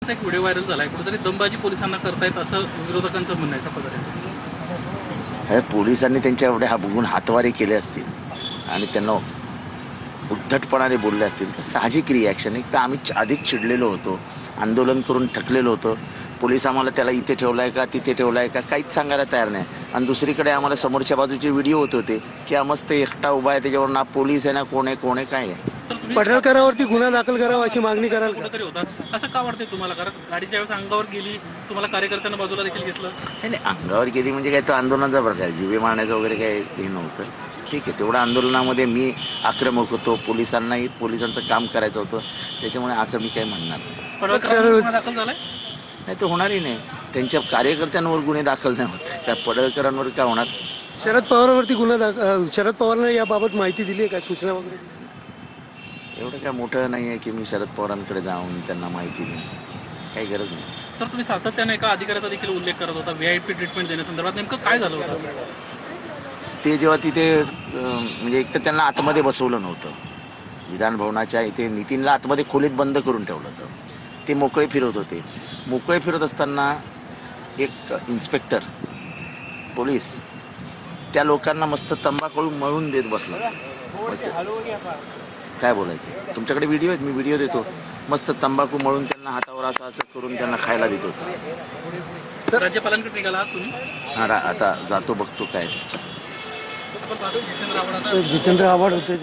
पोलिसांचा एक video viral झालाय, कुठेतरी दमबाजी पोलिसांना करतायत असं विरोधकांचं म्हणणं आहे सपदार. हे पोलिसांनी त्यांच्या एवढे बघून हातवारे केले असतील आणि त्यांना उद्धटपणाने बोलले असतील तर साहजिक रिॲक्शन. एक तर आम्ही अधिक चिडलेलो होतो, आंदोलन करून थकलेलो होतो. पोलीस आम्हाला त्याला इथे ठेवलाय का तिथे ठेवलाय का काहीच सांगायला तयार नाही. आणि दुसरीकडे आम्हाला समोरच्या बाजूचे व्हिडिओ होत होते की मस्त एकटा उभा आहे, त्याच्यावर ना पोलीस आहे ना कोण आहे काय आहे. पडळकरांवरती गुन्हा दाखल करावा अशी मागणी कराल का? कुठेतरी होता असं का वाटतंय तुम्हाला? कारण गाडी ज्यावेळेस अंगावर गेली तुम्हाला कार्यकर्त्यांना बाजूला देखील घेतलं. नाही अंगावर गेली म्हणजे काय तो आंदोलनाचा प्रकार, जीवे मारण्याचं वगैरे काय हे नव्हतं. ठीक आहे, तेवढ्या आंदोलनामध्ये मी आक्रमक होतो, पोलिसांनाही पोलिसांचं काम करायचं होतं, त्याच्यामुळे असं मी काही म्हणणार नाही. पडळकरांवर गुन्हा दाखल झालाय? नाही तो होणारही नाही. त्यांच्या कार्यकर्त्यांवर गुन्हे दाखल नाही होत, काय पडळकरांवर काय होणार. शरद पवारांवरती शरद पवारांना याबाबत माहिती दिली आहे का, सूचना वगैरे? एवढं काय मोठं नाही आहे की मी शरद पवारांकडे जाऊन त्यांना माहिती देईन, काही गरज नाही. सर तुम्ही सातत्याने एका अधिकाऱ्याचा देखील उल्लेख करत होता VIP ट्रीटमेंट देण्यासंदर्भात, नेमकं काय झालं होतं? ते जेव्हा तिथे म्हणजे एक तर त्यांना आतमध्ये बसवलं नव्हतं, विधानभवनाच्या इथे नितीनला आतमध्ये खोलीत बंद करून ठेवलं होतं. ते मोकळे फिरत होते. मोकळे फिरत असताना एक इन्स्पेक्टर पोलीस त्या लोकांना मस्त तंबाखू मळून देत बसला. काय बोलायचं, तुमच्याकडे व्हिडिओ आहेत, मी व्हिडिओ देतो. मस्त तंबाखू मळून त्यांना हातावर असं करून त्यांना खायला देत होता. राज्यपालांकडे निघाला तुम्ही? आता जातो बघतो काय. जितेंद्र आव्हाड जितेंद्र आव्हाड होते